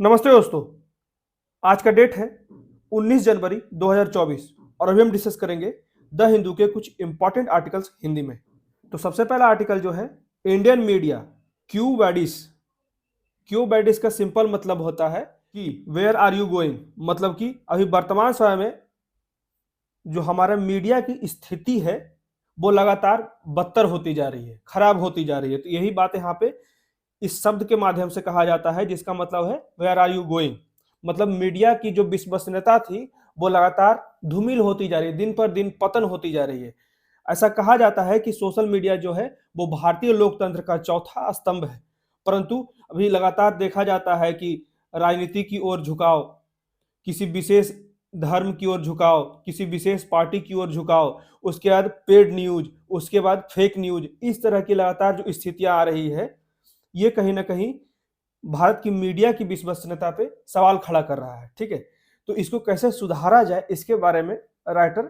नमस्ते दोस्तों। आज का डेट है 19 जनवरी 2024 और अभी हम डिस्कस करेंगे द हिंदू के कुछ इंपॉर्टेंट आर्टिकल्स हिंदी में। तो सबसे पहला आर्टिकल जो है इंडियन मीडिया क्यू वैडिस। क्यू वैडिस का सिंपल मतलब होता है कि वेयर आर यू गोइंग, मतलब कि अभी वर्तमान समय में जो हमारा मीडिया की स्थिति है वो लगातार बदतर होती जा रही है, खराब होती जा रही है। तो यही बात यहाँ पे इस शब्द के माध्यम से कहा जाता है जिसका मतलब है वेयर आर यू गोइंग। मतलब मीडिया की जो विश्वसनीयता थी वो लगातार धूमिल होती जा रही है, दिन पर दिन पतन होती जा रही है। ऐसा कहा जाता है कि सोशल मीडिया जो है वो भारतीय लोकतंत्र का चौथा स्तंभ है, परंतु अभी लगातार देखा जाता है कि राजनीति की ओर झुकाव, किसी विशेष धर्म की ओर झुकाव, किसी विशेष पार्टी की ओर झुकाव, उसके बाद पेड न्यूज, उसके बाद फेक न्यूज, इस तरह की लगातार जो स्थितियां आ रही है ये कहीं ना कहीं भारत की मीडिया की विश्वसनीयता पे सवाल खड़ा कर रहा है। ठीक है, तो इसको कैसे सुधारा जाए इसके बारे में राइटर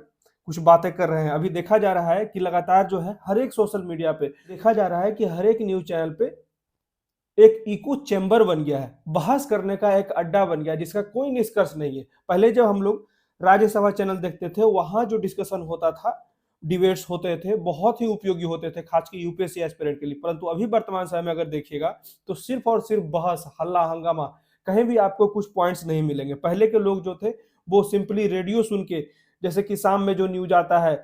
कुछ बातें कर रहे हैं। अभी देखा जा रहा है कि लगातार जो है हर एक सोशल मीडिया पे देखा जा रहा है कि हर एक न्यूज चैनल पे एक इको चैम्बर बन गया है, बहस करने का एक अड्डा बन गया है जिसका कोई निष्कर्ष नहीं है। पहले जब हम लोग राज्यसभा चैनल देखते थे वहां जो डिस्कशन होता था, डिबेट्स होते थे, बहुत ही उपयोगी होते थे खासकर यूपीएससी एस्पिरेंट के लिए। परंतु अभी वर्तमान समय में अगर देखिएगा तो सिर्फ और सिर्फ बहस, हल्ला, हंगामा, कहीं भी आपको कुछ पॉइंट्स नहीं मिलेंगे। पहले के लोग जो थे वो सिंपली रेडियो सुन के, जैसे कि शाम में जो न्यूज आता है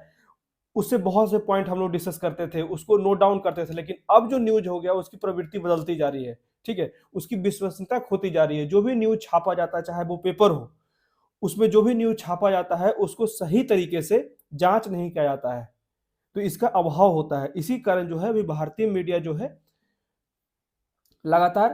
उससे बहुत से पॉइंट हम लोग डिस्कस करते थे, उसको नोट डाउन करते थे। लेकिन अब जो न्यूज हो गया उसकी प्रवृत्ति बदलती जा रही है। ठीक है, उसकी विश्वसनीयता खोती जा रही है। जो भी न्यूज छापा जाता है, चाहे वो पेपर हो, उसमें जो भी न्यूज छापा जाता है उसको सही तरीके से जांच नहीं किया जाता है, तो इसका अभाव होता है। इसी कारण जो है अभी भारतीय मीडिया जो है लगातार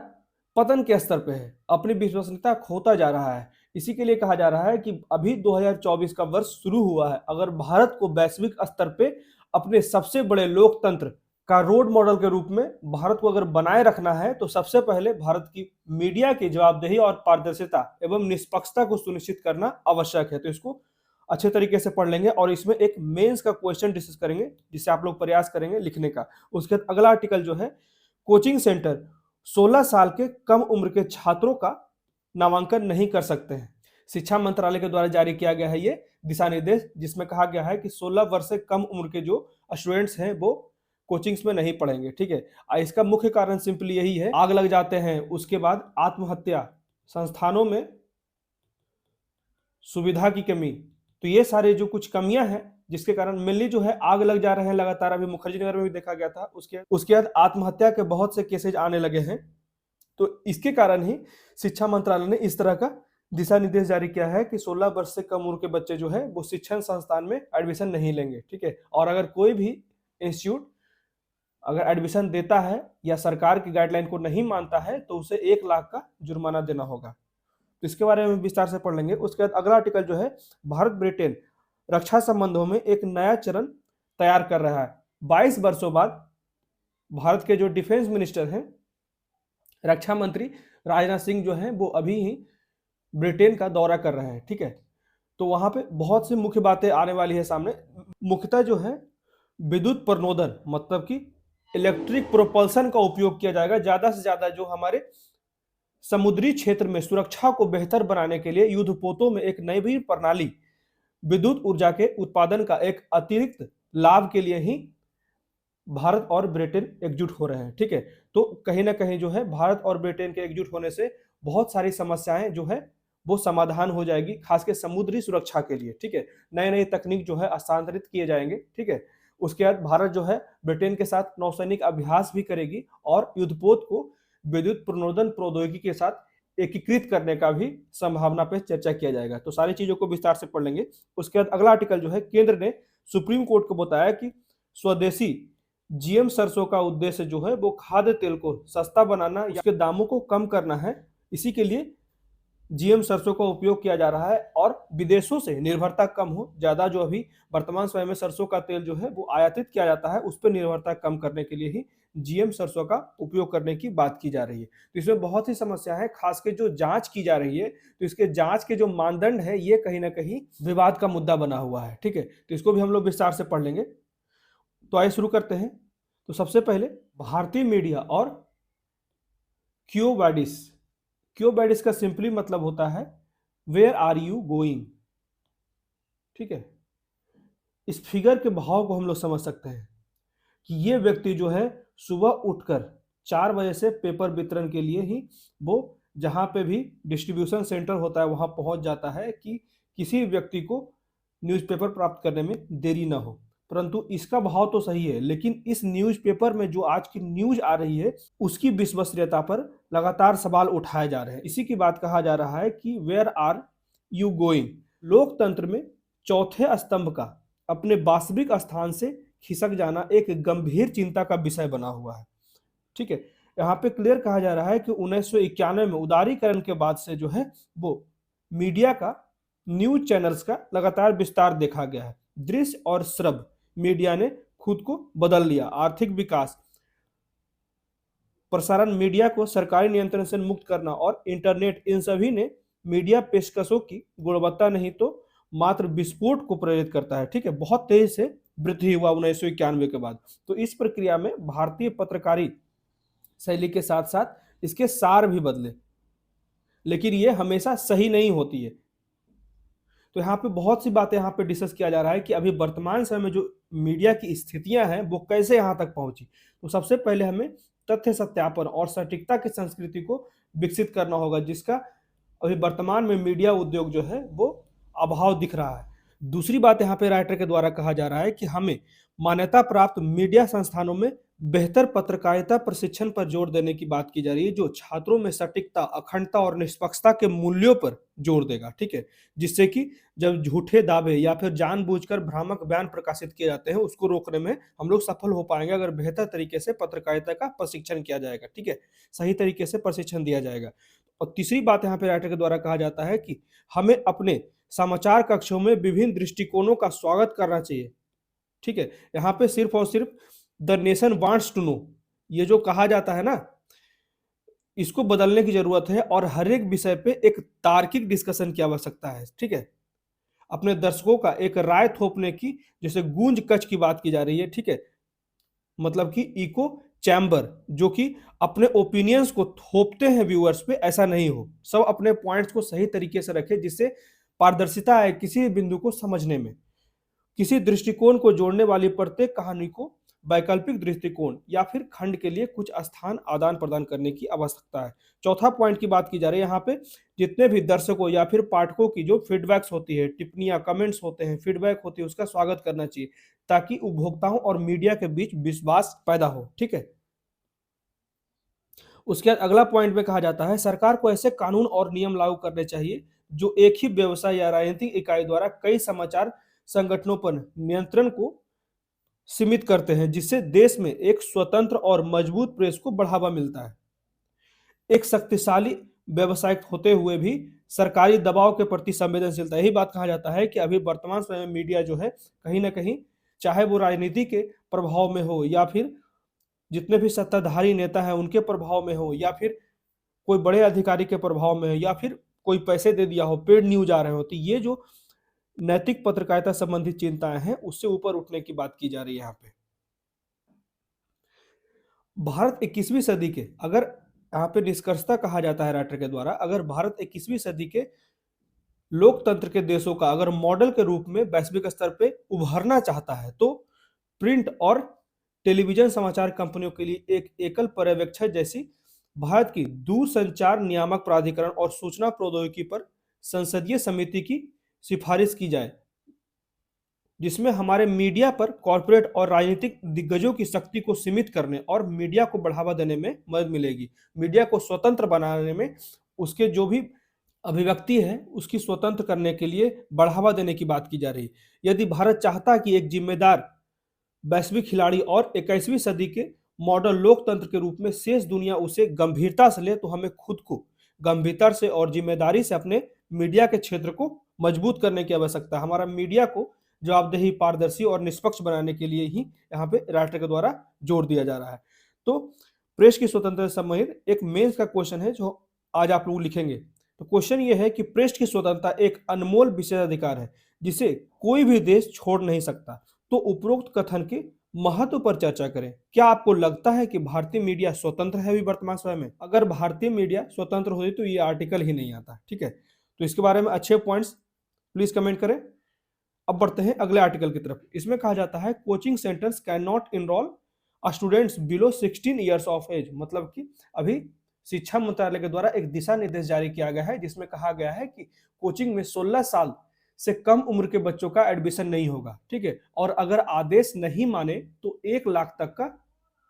पतन के स्तर पे है, अपनी विश्वसनीयता खोता जा रहा है। इसी के लिए कहा जा रहा है कि अभी 2024 का वर्ष शुरू हुआ है, अगर भारत को वैश्विक स्तर पे अपने सबसे बड़े लोकतंत्र का रोड मॉडल के रूप में भारत को अगर बनाए रखना है तो सबसे पहले भारत की मीडिया की जवाबदेही और पारदर्शिता एवं निष्पक्षता को सुनिश्चित करना आवश्यक है। तो इसको अच्छे तरीके से पढ़ लेंगे और इसमें एक मेंस का क्वेश्चन डिस्कस करेंगे जिससे आप लोग प्रयास करेंगे लिखने का। उसके बाद अगला आर्टिकल जो है कोचिंग सेंटर 16 साल के कम उम्र के छात्रों का नामांकन नहीं कर सकते हैं। शिक्षा मंत्रालय के द्वारा जारी किया गया है ये दिशा निर्देश, जिसमें कहा गया है कि 16 वर्ष से कम उम्र के जो स्टूडेंट्स हैं वो कोचिंग्स में नहीं पढ़ेंगे। ठीक है, इसका मुख्य कारण सिंपली यही है, आग लग जाते हैं, उसके बाद आत्महत्या, संस्थानों में सुविधा की कमी, तो ये सारे जो कुछ कमियां हैं जिसके कारण मेनली जो है आग लग जा रहे हैं लगातार। अभी मुखर्जी नगर में भी देखा गया था, उसके बाद आत्महत्या के बहुत से केसेज आने लगे हैं। तो इसके कारण ही शिक्षा मंत्रालय ने इस तरह का दिशा निर्देश जारी किया है कि 16 वर्ष से कम उम्र के बच्चे जो है वो शिक्षण संस्थान में एडमिशन नहीं लेंगे। ठीक है, और अगर कोई भी इंस्टीट्यूट अगर एडमिशन देता है या सरकार की गाइडलाइन को नहीं मानता है तो उसे 1 लाख का जुर्माना देना होगा। तो इसके बारे में विस्तार से पढ़ लेंगे। उसके बाद अगला आर्टिकल जो है भारत ब्रिटेन रक्षा संबंधों में एक नया चरण तैयार कर रहा है। 22 वर्षों बाद भारत के जो डिफेंस मिनिस्टर हैं, रक्षा मंत्री राजनाथ सिंह जो हैं वो अभी ही ब्रिटेन का दौरा कर रहे हैं। ठीक है, तो वहां पे बहुत सी मुख्य बातें आने वाली है सामने। मुख्यतः जो है विद्युत प्रणोदन, मतलब कि इलेक्ट्रिक प्रोपल्सन का उपयोग किया जाएगा ज्यादा से ज्यादा। जो हमारे समुद्री क्षेत्र में सुरक्षा को बेहतर बनाने के लिए युद्धपोतों में एक नई प्रणाली विद्युत ऊर्जा के उत्पादन का एक अतिरिक्त लाभ के लिए ही भारत और ब्रिटेन एकजुट हो रहे हैं। ठीक है, तो कहीं ना कहीं जो है भारत और ब्रिटेन के एकजुट होने से बहुत सारी समस्याएं जो है वो समाधान हो जाएगी, खासकर समुद्री सुरक्षा के लिए। ठीक है, नए नए तकनीक जो है हस्तांतरित किए जाएंगे। ठीक है, उसके बाद भारत जो है ब्रिटेन के साथ नौसैनिक अभ्यास भी करेगी और युद्धपोत को विद्युत प्रणोदन प्रौद्योगिकी के साथ एकीकृत करने का भी संभावना पर चर्चा किया जाएगा। तो सारी चीजों को विस्तार से पढ़ लेंगे। उसके बाद अगला आर्टिकल जो है केंद्र ने सुप्रीम कोर्ट को बताया कि स्वदेशी जीएम सरसों का उद्देश्य जो है वो खाद्य तेल को सस्ता बनाना या उसके दामों को कम करना है। इसी के लिए जीएम सरसों का उपयोग किया जा रहा है और विदेशों से निर्भरता कम हो। ज्यादा जो अभी वर्तमान समय में सरसों का तेल जो है वो आयातित किया जाता है, उस पर निर्भरता कम करने के लिए ही जीएम सरसों का उपयोग करने की बात की जा रही है। तो इसमें बहुत ही समस्या है, खासकर जो जांच की जा रही है तो इसके जांच के जो मानदंड है ये कहीं ना कहीं विवाद का मुद्दा बना हुआ है। ठीक है, तो इसको भी हम लोग विस्तार से पढ़ लेंगे। तो आइए शुरू करते हैं। तो सबसे पहले भारतीय मीडिया और क्यू क्यो बैड इसका सिंपली मतलब होता है वेयर आर यू गोइंग। ठीक है, इस फिगर के भाव को हम लोग समझ सकते हैं कि ये व्यक्ति जो है सुबह उठकर 4 बजे से पेपर वितरण के लिए ही वो जहां पे भी डिस्ट्रीब्यूशन सेंटर होता है वहां पहुंच जाता है कि किसी व्यक्ति को न्यूज़पेपर प्राप्त करने में देरी ना हो। परंतु इसका भाव तो सही है, लेकिन इस न्यूज़पेपर में जो आज की न्यूज आ रही है उसकी विश्वसनीयता पर लगातार सवाल उठाए जा रहे हैं। इसी की बात कहा जा रहा है कि वेयर आर यू गोइंग लोकतंत्र में चौथे स्तंभ का अपने वास्तविक स्थान से खिसक जाना एक गंभीर चिंता का विषय बना हुआ है। ठीक है, यहाँ पे क्लियर कहा जा रहा है कि 1991 में उदारीकरण के बाद से जो है वो मीडिया का न्यूज चैनल्स का लगातार विस्तार देखा गया है। दृश्य और श्रव्य मीडिया ने खुद को बदल लिया। आर्थिक विकास, प्रसारण मीडिया को सरकारी नियंत्रण से मुक्त करना और इंटरनेट, इन सभी ने मीडिया पेशकशों की गुणवत्ता नहीं तो मात्र विस्फोट को प्रेरित करता है। ठीक है, बहुत तेजी से वृद्धि हुआ 1991 के बाद। तो इस प्रक्रिया में भारतीय पत्रकारी शैली के साथ साथ इसके सार भी बदले, लेकिन ये हमेशा सही नहीं होती है। तो यहाँ पे बहुत सी बातें यहाँ पे डिस्कस किया जा रहा है कि अभी वर्तमान समय में जो मीडिया की स्थितियां हैं वो कैसे यहाँ तक पहुंची। तो सबसे पहले हमें तथ्य सत्यापन और सटीकता की संस्कृति को विकसित करना होगा, जिसका अभी वर्तमान में मीडिया उद्योग जो है वो अभाव दिख रहा है। दूसरी बात यहाँ पे राइटर के द्वारा कहा जा रहा है कि हमें मान्यता प्राप्त मीडिया संस्थानों में बेहतर पत्रकारिता प्रशिक्षण पर जोर देने की बात की जा रही है, जो छात्रों में सटीकता, अखंडता और निष्पक्षता के मूल्यों पर जोर देगा। ठीक है, जिससे कि जब झूठे दावे या फिर जानबूझकर भ्रामक बयान प्रकाशित किए जाते हैं उसको रोकने में हम लोग सफल हो पाएंगे अगर बेहतर तरीके से पत्रकारिता का प्रशिक्षण किया जाएगा। ठीक है, सही तरीके से प्रशिक्षण दिया जाएगा। और तीसरी बात यहाँ पे राइटर के द्वारा कहा जाता है कि हमें अपने समाचार कक्षों में विभिन्न दृष्टिकोणों का स्वागत करना चाहिए। ठीक है, यहाँ पे सिर्फ और सिर्फ the nation wants to know ये जो कहा जाता है ना, इसको बदलने की जरूरत है और हर एक विषय पे एक तार्किक डिस्कशन की आवश्यकता है। ठीक है, अपने दर्शकों का एक राय थोपने की, जैसे गूंज कच की बात की जा रही है। ठीक है, मतलब कि इको चैम्बर, जो कि अपने ओपिनियंस को थोपते हैं व्यूअर्स पे, ऐसा नहीं हो। सब अपने पॉइंट्स को सही तरीके से रखें जिससे पारदर्शिता आए किसी बिंदु को समझने में। किसी दृष्टिकोण को जोड़ने वाली प्रत्येक कहानी को वैकल्पिक दृष्टिकोण या फिर खंड के लिए कुछ स्थान आदान प्रदान करने की आवश्यकता है। चौथा पॉइंट की बात की जा रही है यहाँ पे, जितने भी दर्शकों या फिर पाठकों की जो फीडबैक्स होती है, टिप्पणियां, कमेंट्स होते हैं, फीडबैक होती है, उसका स्वागत करना चाहिए ताकि उपभोक्ताओं और मीडिया के बीच विश्वास पैदा हो। ठीक है, उसके बाद अगला पॉइंट में कहा जाता है सरकार को ऐसे कानून और नियम लागू करने चाहिए जो एक ही व्यवसाय या राजनीतिक इकाई द्वारा कई समाचार संगठनों पर नियंत्रण को सीमित करते हैं, जिससे देश में एक स्वतंत्र और मजबूत प्रेस को बढ़ावा मिलता है। एक शक्तिशाली व्यवसायिक होते हुए भी सरकारी दबाव के प्रति संवेदनशीलता। यही बात कहा जाता है कि अभी वर्तमान समय में मीडिया जो है कहीं ना कहीं, चाहे वो राजनीति के प्रभाव में हो या फिर जितने भी सत्ताधारी नेता हैं उनके प्रभाव में हो या फिर कोई बड़े अधिकारी के प्रभाव में हो या फिर कोई पैसे दे दिया हो, पेड न्यूज आ रहे हो, तो ये जो नैतिक पत्रकारिता संबंधित चिंताएं हैं उससे ऊपर उठने की बात की जा रही है। यहाँ पे भारत 21वीं सदी के, अगर यहाँ पे निष्कर्षता कहा जाता है राइटर के द्वारा, अगर भारत 21वीं सदी के लोकतंत्र के देशों का अगर मॉडल के रूप में वैश्विक स्तर पे उभरना चाहता है तो प्रिंट और टेलीविजन समाचार कंपनियों के लिए एक एकल पर्यवेक्षक जैसी भारत की दूरसंचार नियामक प्राधिकरण और सूचना प्रौद्योगिकी पर संसदीय समिति की सिफारिश की जाए, जिसमें हमारे मीडिया पर कॉरपोरेट और राजनीतिक दिग्गजों की शक्ति को सीमित करने और मीडिया को बढ़ावा देने में मदद मिलेगी। मीडिया को स्वतंत्र बनाने में, उसके जो भी अभिव्यक्ति है उसकी स्वतंत्र करने के लिए बढ़ावा देने की बात की जा रही है। यदि भारत चाहता कि एक जिम्मेदार वैश्विक खिलाड़ी और 21वीं सदी के मॉडल लोकतंत्र के रूप में शेष दुनिया उसे गंभीरता से ले, तो हमें खुद को गंभीरता से और जिम्मेदारी से अपने मीडिया के क्षेत्र को मजबूत करने की आवश्यकता है। हमारा मीडिया को जवाबदेही, पारदर्शी और निष्पक्ष बनाने के लिए ही यहाँ पे राइटर के द्वारा जोर दिया जा रहा है। तो प्रेस की स्वतंत्रता से संबंधित एक मेंस का क्वेश्चन है जो आज आप लोग लिखेंगे। तो क्वेश्चन ये है कि प्रेस की स्वतंत्रता एक अनमोल विशेषाधिकार है जिसे कोई भी देश छोड़ नहीं सकता। तो उपरोक्त कथन के महत्व पर चर्चा करें। क्या आपको लगता है कि भारतीय मीडिया स्वतंत्र है अभी वर्तमान समय में? अगर भारतीय मीडिया स्वतंत्र होती तो ये आर्टिकल ही नहीं आता। ठीक है, तो इसके बारे में अच्छे पॉइंट्स प्लीज कमेंट करें। अब बढ़ते हैं अगले आर्टिकल की तरफ। इसमें कहा जाता है coaching centres can not enrol students below 16 years of age. मतलब कि अभी शिक्षा मंत्रालय के द्वारा एक दिशा निर्देश जारी किया गया है जिसमें कहा गया है कि कोचिंग में 16 साल से कम उम्र के बच्चों का एडमिशन नहीं होगा। ठीक है, और अगर आदेश नहीं माने तो 1 लाख तक का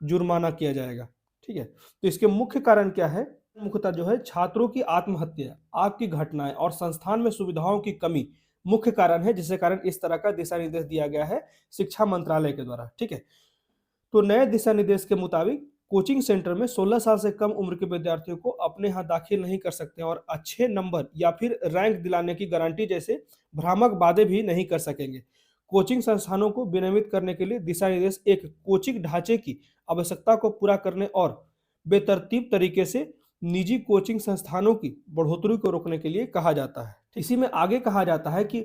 जुर्माना किया जाएगा। ठीक है, तो इसके मुख्य कारण क्या है? मुख्यतः जो है छात्रों की आत्महत्या, आग की घटनाएं और संस्थान में सुविधाओं की कमी मुख्य कारण है, जिसके कारण इस तरह का दिशा निर्देश दिया गया है शिक्षा मंत्रालय के द्वारा। ठीक है, तो नए दिशा निर्देश के मुताबिक कोचिंग सेंटर में 16 साल से कम उम्र के विद्यार्थियों को अपने यहाँ दाखिल नहीं कर सकते और अच्छे नंबर या फिर रैंक दिलाने की गारंटी जैसे भ्रामक वादे भी नहीं कर सकेंगे। कोचिंग संस्थानों को विनियमित करने के लिए दिशा निर्देश एक कोचिंग ढांचे की आवश्यकता को पूरा करने और बेतरतीब तरीके से निजी कोचिंग संस्थानों की बढ़ोतरी को रोकने के लिए कहा जाता है। इसी में आगे कहा जाता है कि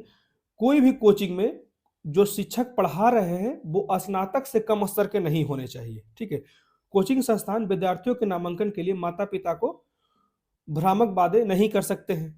कोई भी कोचिंग में जो शिक्षक पढ़ा रहे हैं वो स्नातक से कम स्तर के नहीं होने चाहिए। ठीक है, कोचिंग संस्थान विद्यार्थियों के नामांकन के लिए माता पिता को भ्रामक वादे नहीं कर सकते हैं।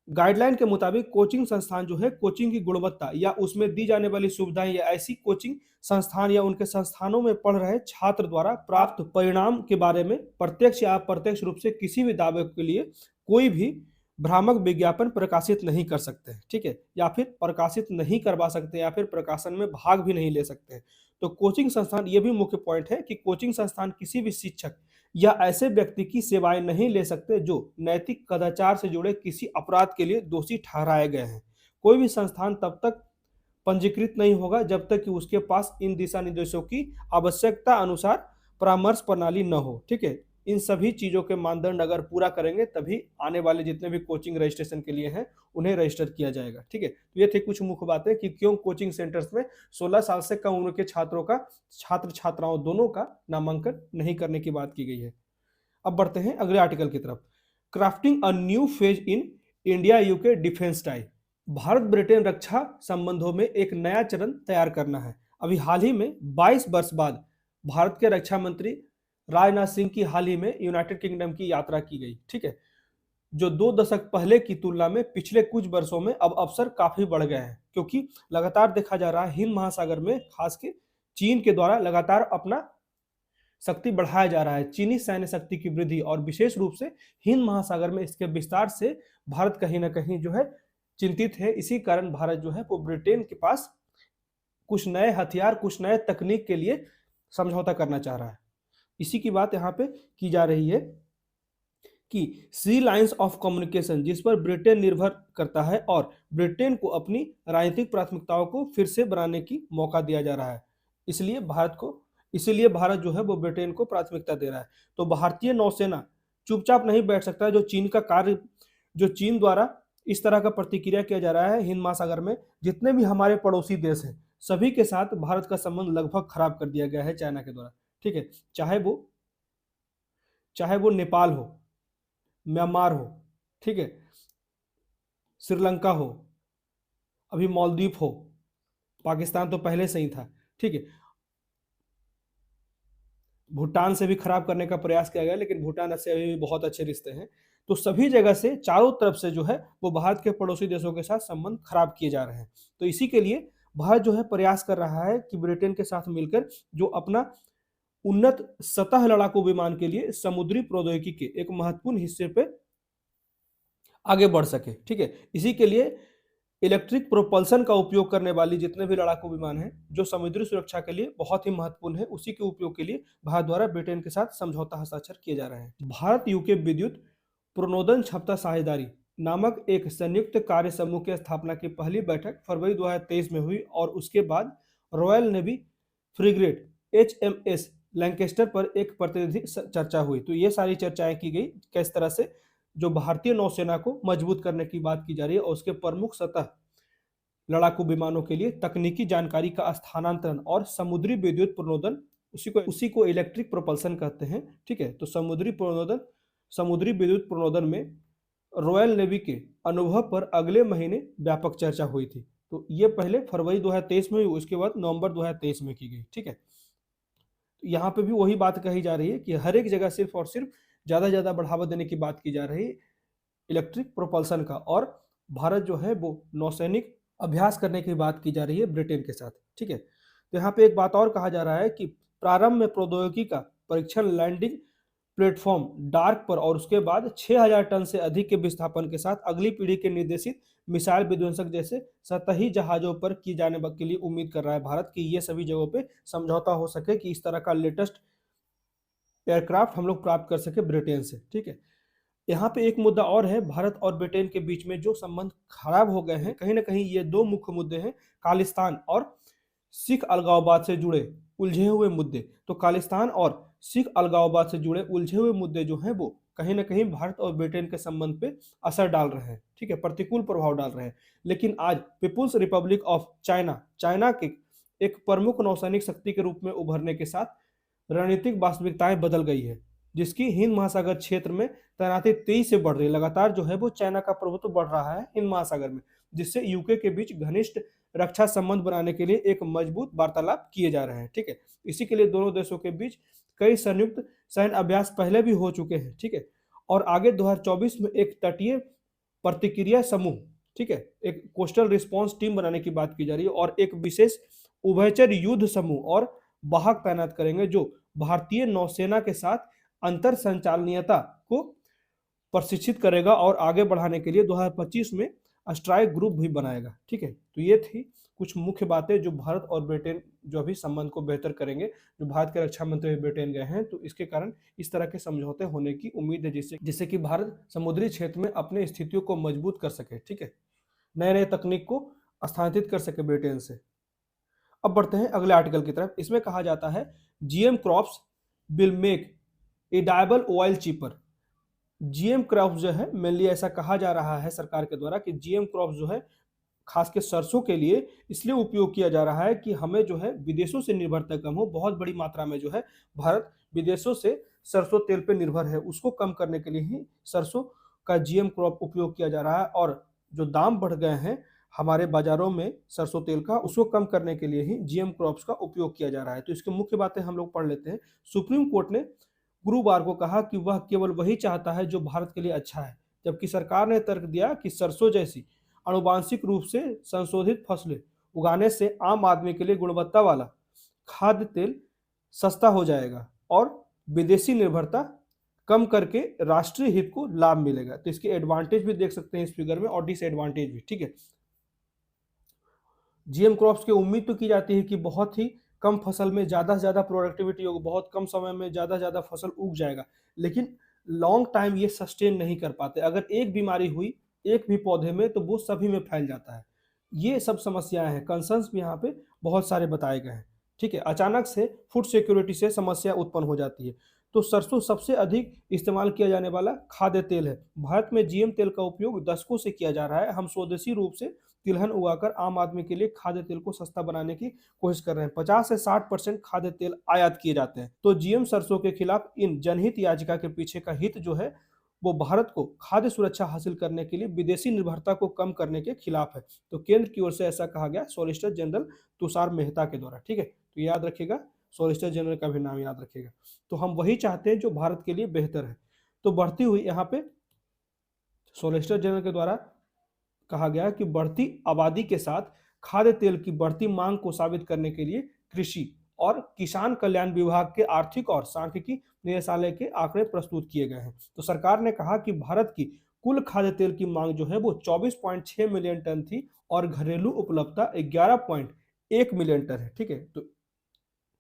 गाइडलाइन के मुताबिक कोचिंग संस्थान जो है कोचिंग की गुणवत्ता या उसमें दी जाने वाली सुविधाएं या ऐसी कोचिंग संस्थान या उनके संस्थानों में पढ़ रहे छात्र द्वारा प्राप्त परिणाम के बारे में प्रत्यक्ष या अप्रत्यक्ष रूप से किसी भी दावे के लिए कोई भी भ्रामक विज्ञापन प्रकाशित नहीं कर सकते हैं। ठीक है, या फिर प्रकाशित नहीं करवा सकते या फिर प्रकाशन में भाग भी नहीं ले सकते हैं। तो कोचिंग संस्थान, ये भी मुख्य पॉइंट है कि कोचिंग संस्थान किसी भी शिक्षक या ऐसे व्यक्ति की सेवाएं नहीं ले सकते जो नैतिक कदाचार से जुड़े किसी अपराध के लिए दोषी ठहराए गए हैं। कोई भी संस्थान तब तक पंजीकृत नहीं होगा जब तक कि उसके पास इन दिशा निर्देशों की आवश्यकता अनुसार परामर्श प्रणाली न हो। ठीक है, इन सभी चीजों के मानदंड अगर पूरा करेंगे तभी आने वाले जितने भी कोचिंग रजिस्ट्रेशन के लिए हैं उन्हें रजिस्टर किया जाएगा। ठीक है, तो ये थे कुछ मुख्य बातें कि क्यों कोचिंग सेंटर्स में 16 साल से कम उम्र के छात्रों का, छात्र छात्राओं दोनों का नामांकन नहीं करने की बात की गई है। अब बढ़ते हैं अगले आर्टिकल की तरफ। Crafting a new phase in India UK defence tie. Bharat Britain रक्षा संबंधों में एक नया चरण तैयार करना है। अभी हाल ही में 22 वर्ष बाद भारत के रक्षा मंत्री राजनाथ सिंह की हाल ही में यूनाइटेड किंगडम की यात्रा की गई। ठीक है, जो 2 दशक पहले की तुलना में पिछले कुछ वर्षों में अब अवसर काफी बढ़ गए हैं, क्योंकि लगातार देखा जा रहा है हिंद महासागर में खास के चीन के द्वारा लगातार अपना शक्ति बढ़ाया जा रहा है। चीनी सैन्य शक्ति की वृद्धि और विशेष रूप से हिंद महासागर में इसके विस्तार से भारत कहीं ना कहीं जो है चिंतित है। इसी कारण भारत जो है वो ब्रिटेन के पास कुछ नए हथियार, कुछ नए तकनीक के लिए समझौता करना चाह रहा है। इसी की बात यहाँ पे की जा रही है कि सी लाइंस ऑफ कम्युनिकेशन, जिस पर ब्रिटेन निर्भर करता है और ब्रिटेन को अपनी राजनीतिक प्राथमिकताओं को फिर से बनाने की मौका दिया जा रहा है। इसीलिए भारत जो है वो ब्रिटेन को प्राथमिकता दे रहा है। तो भारतीय नौसेना चुपचाप नहीं बैठ सकता। जो चीन द्वारा इस तरह का प्रतिक्रिया किया जा रहा है हिंद महासागर में, जितने भी हमारे पड़ोसी देश हैं सभी के साथ भारत का संबंध लगभग खराब कर दिया गया है चाइना के द्वारा। ठीक है, चाहे वो नेपाल हो, म्यांमार हो, ठीक है, श्रीलंका हो, अभी मालदीव हो, पाकिस्तान तो पहले से ही था। ठीक है, भूटान से भी खराब करने का प्रयास किया गया, लेकिन भूटान से अभी भी बहुत अच्छे रिश्ते हैं। तो सभी जगह से चारों तरफ से जो है वो भारत के पड़ोसी देशों के साथ संबंध खराब किए जा रहे हैं। तो इसी के लिए भारत जो है प्रयास कर रहा है कि ब्रिटेन के साथ मिलकर जो अपना उन्नत सतह लड़ाकू विमान के लिए समुद्री प्रौद्योगिकी के एक महत्वपूर्ण हिस्से पे आगे बढ़ सके। ठीक है, इसी के लिए इलेक्ट्रिक प्रोपल्सन का उपयोग करने वाली जितने भी लड़ाकू विमान हैं जो समुद्री सुरक्षा के लिए बहुत ही महत्वपूर्ण है, उसी के उपयोग के लिए भारत द्वारा ब्रिटेन के साथ समझौता हस्ताक्षर किए जा रहे हैं। भारत यूके विद्युत प्रणोदन क्षमता साझेदारी नामक एक संयुक्त कार्य समूह की स्थापना की पहली बैठक फरवरी 2023 में हुई और उसके बाद royal navy frigate HMS Lancaster पर एक प्रतिनिधि चर्चा हुई। तो ये सारी चर्चाएं की गई किस तरह से जो भारतीय नौसेना को मजबूत करने की बात की जा रही है और उसके प्रमुख सतह लड़ाकू विमानों के लिए तकनीकी जानकारी का स्थानांतरण और समुद्री विद्युत प्रणोदन, उसी को इलेक्ट्रिक प्रोपल्सन कहते हैं। ठीक है, तो समुद्री विद्युत प्रणोदन में रॉयल नेवी के अनुभव पर अगले महीने व्यापक चर्चा हुई थी। तो ये पहले फरवरी 2023 में हुई, उसके बाद नवंबर 2023 में की गई। ठीक है, यहाँ पे भी वही बात कही जा रही है कि हर एक जगह सिर्फ और सिर्फ ज़्यादा से ज़्यादा बढ़ावा देने की बात की जा रही है इलेक्ट्रिक प्रोपल्सन का, और भारत जो है वो नौसैनिक अभ्यास करने की बात की जा रही है ब्रिटेन के साथ। ठीक है, तो यहाँ पे एक बात और कहा जा रहा है कि प्रारंभ में प्रौद्योगिकी का परीक्षण लैंडिंग प्लेटफॉर्म डार्क पर और उसके बाद 6000 टन से अधिक के विस्थापन के साथ अगली पीढ़ी के निर्देशित मिसाइल विध्वंसक जैसे सतही जहाजों पर की जाने के लिए उम्मीद कर रहा है भारत की ये सभी जगहों पे समझौता हो सके कि इस तरह का लेटेस्ट एयरक्राफ्ट हम लोग प्राप्त कर सके ब्रिटेन से। ठीक है, यहाँ पे एक मुद्दा और है, भारत और ब्रिटेन के बीच में जो संबंध खराब हो गए हैं, कहीं ना कहीं ये दो मुख्य मुद्दे हैं, खालिस्तान और सिख अलगाववाद से जुड़े उलझे हुए मुद्दे। तो खालिस्तान और सिख अलगाववाद से जुड़े उलझे हुए मुद्दे जो हैं वो कहीं ना कहीं भारत और ब्रिटेन के संबंध पे असर डाल रहे हैं। ठीक है, प्रतिकूल प्रभाव डाल रहे हैं। लेकिन आज people's republic of China, China के एक प्रमुख नौसैनिक शक्ति के रूप में उभरने के साथ रणनीतिक वास्तविकताएं बदल गई है, जिसकी हिंद महासागर क्षेत्र में तैनाती तेजी से बढ़ रही है। लगातार जो है वो चाइना का प्रभुत्व बढ़ रहा है हिंद महासागर में, जिससे यूके के बीच घनिष्ठ रक्षा संबंध बनाने के लिए एक मजबूत वार्तालाप किए जा रहे हैं। ठीक है, इसी के लिए दोनों देशों के बीच कई संयुक्त सैन्य अभ्यास पहले भी हो चुके हैं। ठीक है, और आगे 2024 में एक तटीय प्रतिक्रिया समूह, ठीक है, एक कोस्टल रिस्पांस टीम बनाने की बात की जा रही है, और एक विशेष उभयचर युद्ध समूह और वाहक तैनात करेंगे जो भारतीय नौसेना के साथ अंतर संचालनीयता को प्रशिक्षित करेगा और आगे बढ़ाने के लिए 2025 में स्ट्राइक ग्रुप भी बनाएगा। ठीक है, तो ये थी कुछ मुख्य बातें जो भारत और ब्रिटेन जो अभी संबंध को बेहतर करेंगे। जो भारत के रक्षा मंत्री ब्रिटेन गए हैं, तो इसके कारण इस तरह के समझौते होने की उम्मीद है, जिससे कि भारत समुद्री क्षेत्र में अपने स्थितियों को मजबूत कर सके। ठीक है, नए नए तकनीक को स्थानांतरित कर सके ब्रिटेन से। अब बढ़ते हैं अगले आर्टिकल की तरफ। इसमें कहा जाता है GM crops will make edible oil cheaper. GM crops जो है, मेनली ऐसा कहा जा रहा है सरकार के द्वारा कि जीएम क्रॉप्स जो है खास के सरसों के लिए इसलिए उपयोग किया जा रहा है कि हमें जो है विदेशों से निर्भरता कम हो। बहुत बड़ी मात्रा में जो है भारत विदेशों से सरसों तेल पे निर्भर है, उसको कम करने के लिए ही सरसों का जीएम क्रॉप उपयोग किया जा रहा है। और जो दाम बढ़ गए हैं हमारे बाजारों में सरसों तेल का, उसको कम करने के लिए ही जीएम क्रॉप्स का उपयोग किया जा रहा है। तो इसकी मुख्य बातें हम लोग पढ़ लेते हैं। सुप्रीम कोर्ट ने गुरुवार को कहा कि वह केवल वही चाहता है जो भारत के लिए अच्छा है, जबकि सरकार ने तर्क दिया कि सरसों जैसी आनुवांशिक रूप से संशोधित फसलें उगाने से आम आदमी के लिए गुणवत्ता वाला खाद्य तेल सस्ता हो जाएगा और विदेशी निर्भरता कम करके राष्ट्रीय हित को लाभ मिलेगा। तो इसके एडवांटेज भी देख सकते हैं इस फिगर में और डिसएडवांटेज भी। ठीक है, जीएम क्रॉप्स की उम्मीद तो की जाती है कि बहुत ही कम फसल में ज़्यादा से ज़्यादा प्रोडक्टिविटी होगी, बहुत कम समय में ज़्यादा से ज़्यादा फसल उग जाएगा, लेकिन लॉन्ग टाइम ये सस्टेन नहीं कर पाते। अगर एक बीमारी हुई एक भी पौधे में तो वो सभी में फैल जाता है। ये सब समस्याएं हैं, कंसर्न्स भी यहाँ पे बहुत सारे बताए गए हैं। ठीक है, अचानक से फूड सिक्योरिटी से समस्या उत्पन्न हो जाती है। तो सरसों सबसे अधिक इस्तेमाल किया जाने वाला खाद्य तेल है। भारत में जीएम तेल का उपयोग दशकों से किया जा रहा है। हम स्वदेशी रूप से तिलहन उगाकर आम आदमी के लिए खाद्य तेल को सस्ता बनाने की कोशिश कर रहे हैं। 50 से 60% खाद्य तेल आयात किए जाते हैं। तो जीएम सरसों के खिलाफ इन जनहित याचिका के पीछे का हित जो है वो भारत को खाद्य सुरक्षा हासिल करने के लिए विदेशी निर्भरता को कम करने के खिलाफ है। तो केंद्र की ओर से ऐसा कहा गया सॉलिसिटर जनरल तुषार मेहता के द्वारा। ठीक है, तो याद रखिएगा, सॉलिसिटर जनरल का भी नाम याद रखिएगा। तो हम वही चाहते हैं जो भारत के लिए बेहतर है। तो बढ़ती हुई यहाँ पे सॉलिसिटर जनरल के द्वारा कहा गया कि बढ़ती आबादी के साथ खाद्य तेल की बढ़ती मांग को साबित करने के लिए कृषि और किसान कल्याण विभाग के आर्थिक और सांख्यिकी निदेशालय के आंकड़े प्रस्तुत किए गए हैं। तो सरकार ने कहा कि भारत की कुल खाद्य तेल की मांग जो है वो 24.6 मिलियन टन थी और घरेलू उपलब्धता 11.1 मिलियन टन है। ठीक है, तो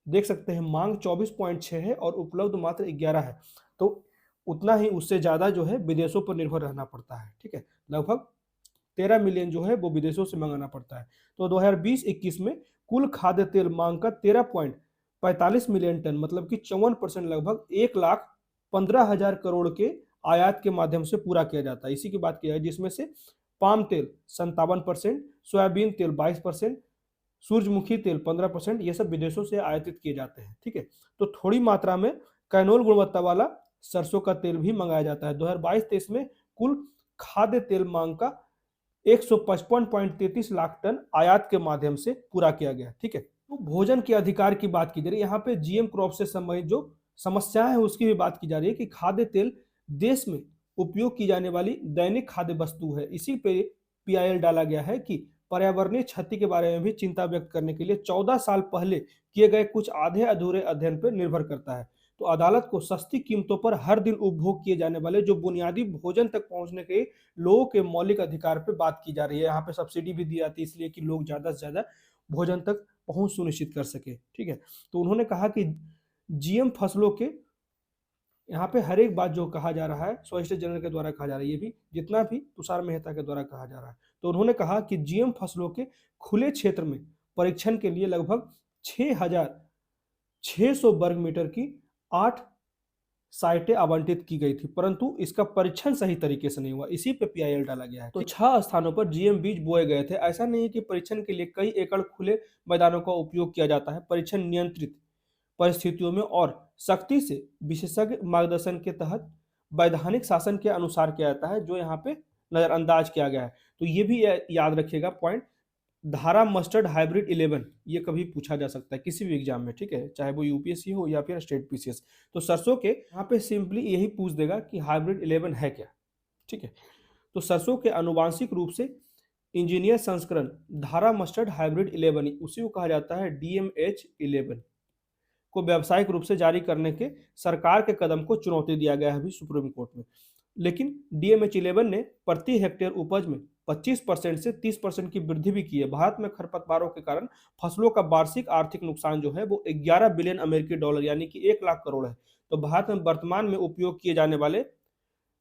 देख सकते हैं मांग 24.6 है और उपलब्ध मात्र 11 है। तो उतना ही उससे ज्यादा जो है विदेशों पर निर्भर रहना पड़ता है। ठीक है, लगभग 13 मिलियन जो है वो विदेशों से मंगाना पड़ता है। तो 2020-21 में कुल खाद्य तेल मांग का 13.45 मिलियन टन, मतलब कि 54%, लगभग 1,15,000 करोड़ के आयात के माध्यम से पूरा किया जाता है। इसी की बात की जाए, जिसमें से पाम तेल 57%, सोयाबीन तेल 22%, सूरजमुखी तेल 15%, ये सब विदेशों से आयातित किए जाते हैं। ठीक है, तो थोड़ी मात्रा में कैनोल गुणवत्ता वाला सरसों का तेल भी मंगाया जाता है। 2022-23 में कुल खाद्य तेल मांग का 155.33 लाख टन आयात के माध्यम से पूरा किया गया। ठीक है, तो भोजन के अधिकार की बात की जा रही है, यहाँ पे जीएम क्रॉप से संबंधित जो समस्याएं हैं उसकी भी बात की जा रही है कि खाद्य तेल देश में उपयोग की जाने वाली दैनिक खाद्य वस्तु है। इसी पे पीआईएल डाला गया है कि पर्यावरणीय क्षति के बारे में भी चिंता व्यक्त करने के लिए 14 साल पहले किए गए कुछ आधे अधूरे अध्ययन पर निर्भर करता है। तो अदालत को सस्ती कीमतों पर हर दिन उपभोग किए जाने वाले जो बुनियादी भोजन तक पहुंचने के लोगों के मौलिक अधिकार पर बात की जा रही है। यहाँ पे सब्सिडी भी दी जाती है इसलिए कि लोग ज्यादा से ज्यादा भोजन तक पहुंच सुनिश्चित कर सके। ठीक है, तो उन्होंने कहा कि जीएम फसलों के यहाँ पे हर एक बात जो कहा जा रहा है सॉलिसिटर जनरल के द्वारा कहा जा रहा है, ये भी जितना भी तुषार मेहता के द्वारा कहा जा रहा है। तो उन्होंने कहा कि जीएम फसलों के खुले क्षेत्र में परीक्षण के लिए लगभग 6,600 वर्ग मीटर की 8 साइटें आवंटित की गई थी, परंतु इसका परीक्षण सही तरीके से नहीं हुआ। इसी पे पीआईएल डाला गया है। तो 6 स्थानों पर जीएम बीज बोए गए थे। ऐसा नहीं है कि परीक्षण के लिए कई एकड़ खुले मैदानों का उपयोग किया जाता है। परीक्षण नियंत्रित परिस्थितियों में और सख्ती से विशेषज्ञ मार्गदर्शन के तहत वैधानिक शासन के अनुसार किया जाता है, जो यहाँ पे नजरअंदाज किया गया है। तो ये भी याद रखिएगा पॉइंट, धारा मस्टर्ड हाइब्रिड 11 ये कभी पूछा जा सकता है किसी भी एग्जाम में, ठीक है, चाहे वो यूपीएससी हो या फिर स्टेट पीसीएस। तो सरसों के यहाँ पे सिंपली यही पूछ देगा कि हाइब्रिड 11 है क्या। ठीक है, तो सरसों के अनुवांशिक रूप से इंजीनियर संस्करण धारा मस्टर्ड हाइब्रिड 11 उसी को कहा जाता है DMH 11 को व्यावसायिक रूप से जारी करने के सरकार के कदम को चुनौती दिया गया है अभी सुप्रीम कोर्ट में। लेकिन DMH 11 ने प्रति हेक्टेयर उपज में 25% से 30% की वृद्धि भी की है। भारत में खरपतवारों के कारण फसलों का वार्षिक आर्थिक नुकसान जो है वो 11 बिलियन अमेरिकी डॉलर यानी कि 1 लाख करोड़ है। तो भारत में वर्तमान में उपयोग किए जाने वाले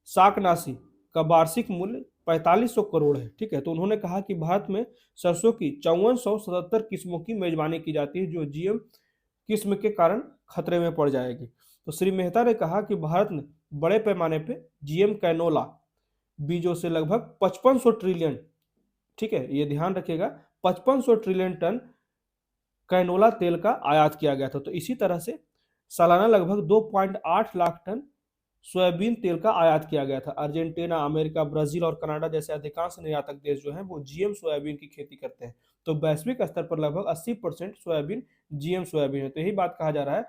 शाकनाशी का वार्षिक मूल्य 4500 करोड़ है। ठीक है, तो उन्होंने कहा कि भारत में सरसों की 5477 किस्मों की मेजबानी की जाती है जो जीएम किस्म के कारण खतरे में पड़ जाएगी। तो श्री मेहता ने कहा कि भारत ने बड़े पैमाने पे जीएम कैनोला बीजों से लगभग 5500 ट्रिलियन, ठीक है ये ध्यान रखिएगा, 5500 ट्रिलियन टन कैनोला तेल का आयात किया गया था। तो इसी तरह से सालाना लगभग 2.8 लाख टन सोयाबीन तेल का आयात किया गया था। अर्जेंटीना, अमेरिका, ब्राजील और कनाडा जैसे अधिकांश निर्यातक देश जो हैं वो जीएम सोयाबीन की खेती करते हैं। तो वैश्विक स्तर पर लगभग 80% सोयाबीन जीएम सोयाबीन है। तो यही बात कहा जा रहा है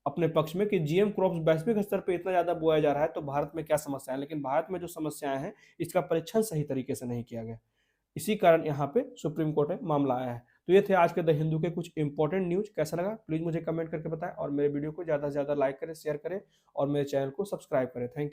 अपने पक्ष में कि जीएम क्रॉप्स वैश्विक स्तर पर इतना ज्यादा बोया जा रहा है तो भारत में क्या समस्या है, लेकिन भारत में जो समस्याएं हैं इसका परीक्षण सही तरीके से नहीं किया गया, इसी कारण यहाँ पे सुप्रीम कोर्ट में मामला आया है। तो ये थे आज के द हिंदू के कुछ इंपॉर्टेंट न्यूज। कैसा लगा प्लीज मुझे कमेंट करके बताएं और मेरे वीडियो को ज्यादा से ज्यादा लाइक करें, शेयर करें और मेरे चैनल को सब्सक्राइब करें। Thank you.